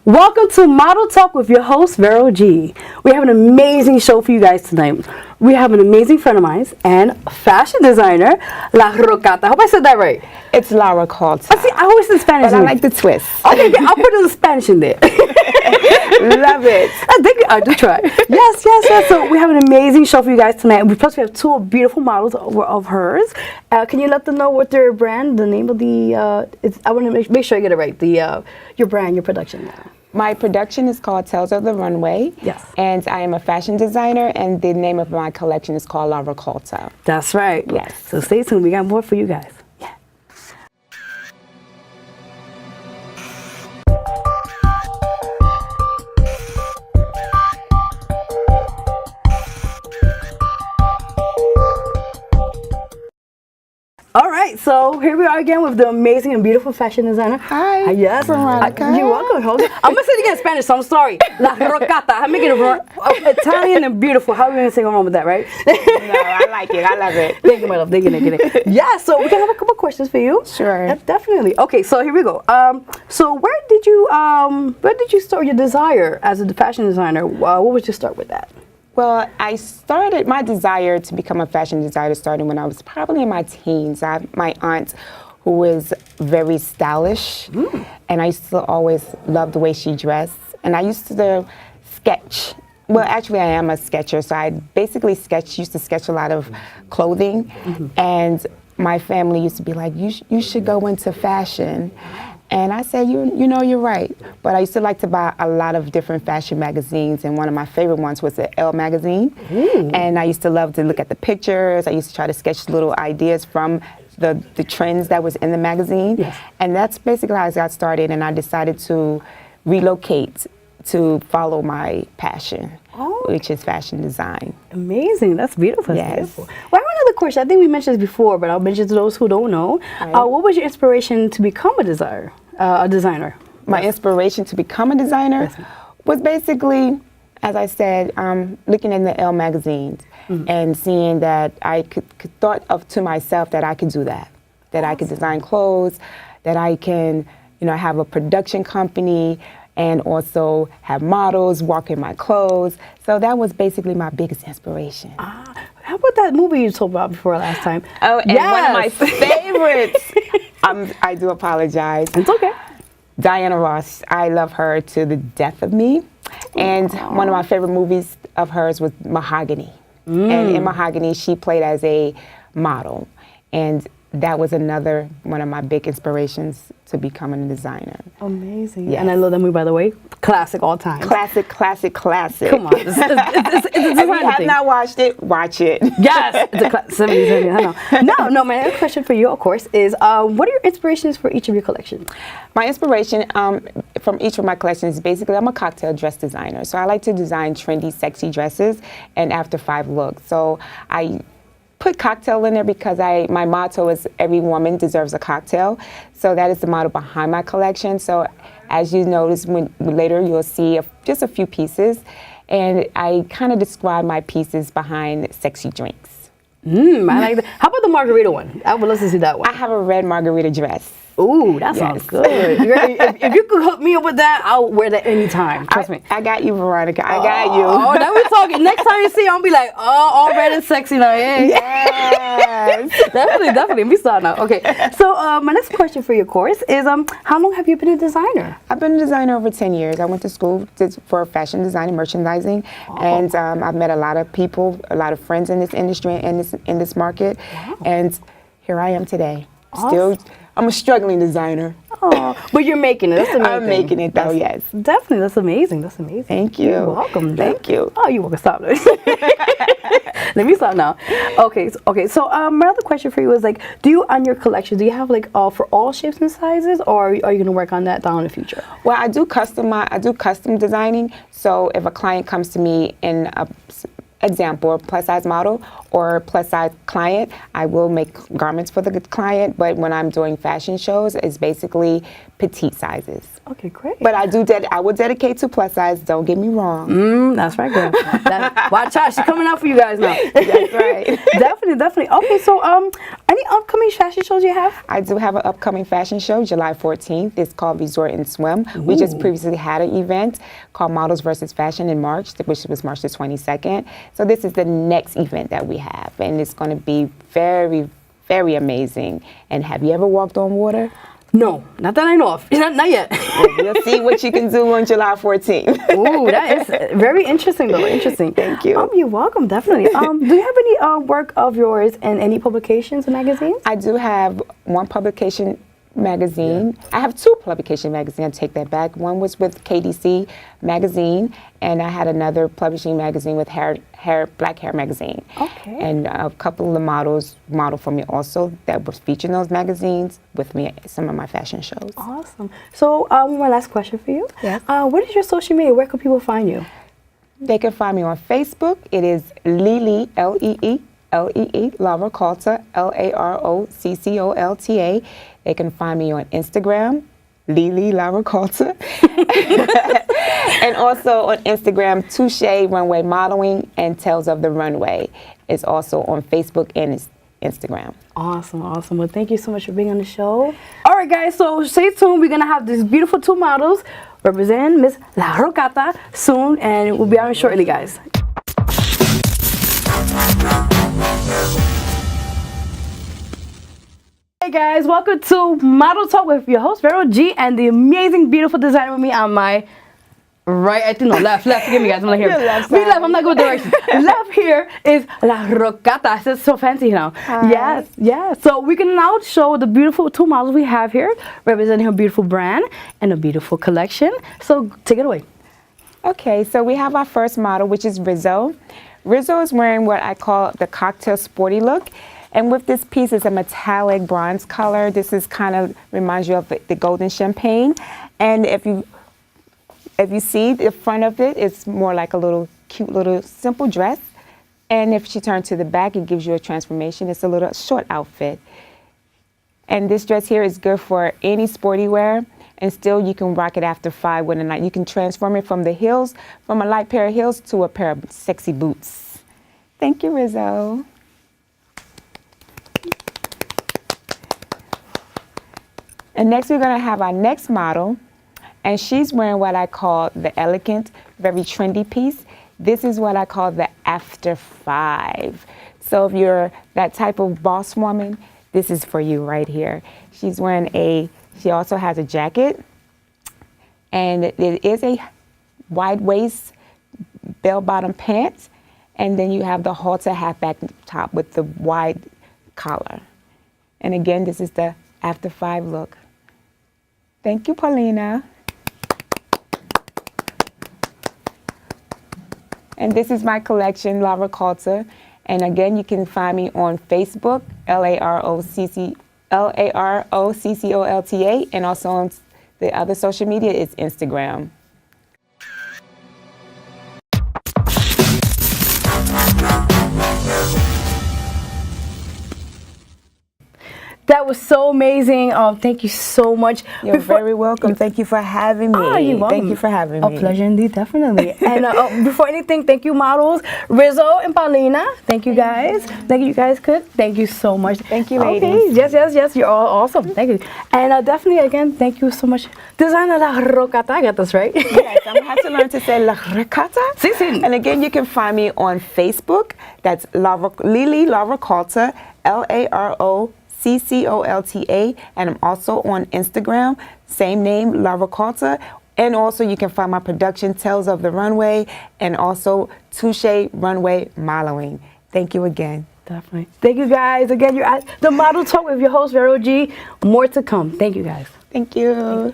Welcome to Model Talk with your host, Vero G. We have an amazing show for you guys tonight. We have an amazing friend of mine and fashion designer, La Rocata. I hope I said that right. It's Lara Coulter. I always say Spanish. But I like the twist. Okay, I'll put a little Spanish in there. Love it. I do try. Yes. So we have an amazing show for you guys tonight. Plus, we have two beautiful models of hers. Can you let them know what their brand, the name of the? I want to make sure I get it right. Your brand, your production. My production is called Tales of the Runway. Yes. And I am a fashion designer, and the name of my collection is called Lara Coulter. That's right. Yes. So stay tuned. We got more for you guys. Yeah. All right, so here we are again with the amazing and beautiful fashion designer. Hi. Yes, Veronica. You're welcome. Hold on. I'm gonna say it again in Spanish, so I'm sorry. La Rocata. I'm making it Italian and beautiful. How are we gonna say wrong with that, right? No, I like it. I love it. Thank you, my love. Thank you. Yeah, so we can have a couple questions for you. Sure. Definitely. Okay, so here we go. So where did you start your desire as a fashion designer? What was your start with that? Well, my desire to become a fashion designer started when I was probably in my teens. I have my aunt who was very stylish, and I used to always love the way she dressed. And I used to sketch. Well, actually, I am a sketcher, so I basically used to sketch a lot of clothing. And my family used to be like, you should go into fashion. And I said, you know, you're right. But I used to like to buy a lot of different fashion magazines, and one of my favorite ones was the Elle magazine. And I used to love to look at the pictures. I used to try to sketch little ideas from the trends that was in the magazine. Yes. And that's basically how I got started, and I decided to relocate to follow my passion, which is fashion design. Amazing. That's beautiful. That's Yes. beautiful. Well, I have another question. I think we mentioned this before, but I'll mention to those who don't know. Right. What was your inspiration to become a designer? My inspiration to become a designer was basically, as I said, looking in the Elle magazines and seeing that I could thought of to myself that I could do that I could design clothes, that I can, have a production company, and also have models walk in my clothes. So that was basically my biggest inspiration. How about that movie you told about before last time? Oh, and one of my favorites. I do apologize. It's okay. Diana Ross. I love her to the death of me. And one of my favorite movies of hers was Mahogany. And in Mahogany, she played as a model. And that was another one of my big inspirations to becoming a designer. Amazing. Yes. And I love that movie, by the way. Classic all time. Classic. Come on. It's If you have not watched it, watch it. Yes. It's a 70s, I know. No, my other question for you, of course, is what are your inspirations for each of your collections? My inspiration from each of my collections is basically I'm a cocktail dress designer. So I like to design trendy, sexy dresses and after 5 looks. So I put cocktail in there because my motto is every woman deserves a cocktail. So that is the motto behind my collection. So as you notice, later you'll see just a few pieces. And I kind of describe my pieces behind sexy drinks. I like that. How about the margarita one? I would love to see that one. I have a red margarita dress. Ooh, that sounds good. If you could hook me up with that, I'll wear that anytime. Trust me. I got you, Veronica. I got you. Oh, now we're talking. Next time you see, I'll be like, all red and sexy. Like, hey. Yes. Definitely. We start now. Okay. So my next question for you, of course, is how long have you been a designer? I've been a designer over 10 years. I went to school for fashion design and merchandising, and I've met a lot of people, a lot of friends in this industry and in this market, and here I am today. Still, I'm a struggling designer. Oh, but you're making it. That's the main I'm thing. making it though, yes. Definitely. That's amazing. Thank you. You're welcome. Thank you. Oh, you're welcome. Stop. Let me stop now. Okay. So my other question for you is do you on your collection, do you have for all shapes and sizes, or are you going to work on that down in the future? Well, I do custom designing. So if a client comes to me example, a plus size model or plus size client, I will make garments for the client, but when I'm doing fashion shows, it's basically petite sizes. Okay, great. But I will dedicate to plus size, don't get me wrong. That's right, girl. Watch out, she's coming out for you guys now. That's right. Definitely. Okay, so any upcoming fashion shows you have? I do have an upcoming fashion show, July 14th. It's called Resort and Swim. We just previously had an event called Models versus Fashion in March, which was March the 22nd. So this is the next event that we have, and it's going to be very, very amazing. And have you ever walked on water? No, not that I know of. Not yet. You'll see what you can do on July 14th. Ooh, that is very interesting, though. Interesting. Thank you. You're welcome, definitely. Do you have any work of yours in any publications or magazines? I do have one publication magazine. I have two publication magazines. I take that back. One was with KDC magazine, and I had another publishing magazine with Black Hair magazine. Okay. And a couple of the models model for me also that was featured in those magazines with me at some of my fashion shows. Awesome. So, one last question for you. Yes. What is your social media? Where can people find you? They can find me on Facebook. It is Lelee, L-E-E, Lara Colta, Laroccolta. They can find me on Instagram, Lelee Lara Colta. And also on Instagram, Touche Runway Modeling and Tales of the Runway. It's also on Facebook and Instagram. Awesome. Well, thank you so much for being on the show. All right, guys, so stay tuned. We're going to have these beautiful two models representing Miss La Rocata soon, and we'll be on shortly, guys. Hey guys, welcome to Model Talk with your host Vero G and the amazing, beautiful designer with me on my right. I think no, left. Forgive me, guys. I'm not here. Left Me left. I'm not good direction. Left here is La Rocata. It's so fancy now. Hi. Yes. So we can now show the beautiful two models we have here, representing her beautiful brand and a beautiful collection. So take it away. Okay, so we have our first model, which is Rizzo. Rizzo is wearing what I call the cocktail sporty look. And with this piece, it's a metallic bronze color. This is kind of reminds you of the golden champagne. And if you see the front of it, it's more like a little cute little simple dress. And if she turns to the back, it gives you a transformation. It's a little short outfit. And this dress here is good for any sporty wear. And still you can rock it after 5 with a night. You can transform it from the heels, from a light pair of heels to a pair of sexy boots. Thank you, Rizzo. And next we're going to have our next model, and she's wearing what I call the elegant, very trendy piece. This is what I call the after 5. So if you're that type of boss woman, this is for you right here. She's wearing she also has a jacket, and it is a wide waist bell-bottom pants, and then you have the halter halfback top with the wide collar. And again, this is the after 5 look. Thank you, Paulina. And this is my collection, Lara Colta. And again, you can find me on Facebook, Laroccolta, and also on the other social media is Instagram. That was so amazing. Thank you so much. You're very welcome. Thank you for having me. Oh, you're welcome. Thank you for having me. A pleasure indeed, definitely. And before anything, thank you, models, Rizzo and Paulina. Thank you, guys. Thank you, guys. Thank you so much. Thank you, okay. ladies. Yes. You're all awesome. Thank you. And definitely, again, thank you so much. Designer La Rocata, I got this right? Yes, I'm going to have to learn to say La Rocata. Si. And again, you can find me on Facebook. That's Lelee Lara Colta, Laroccolta, and I'm also on Instagram, same name, Lara Colta. And also you can find my production, Tales of the Runway, and also Touche Runway Modeling. Thank you again. Definitely. Thank you, guys. Again, you're at the Model Talk with your host, Vero G. More to come. Thank you, guys. Thank you.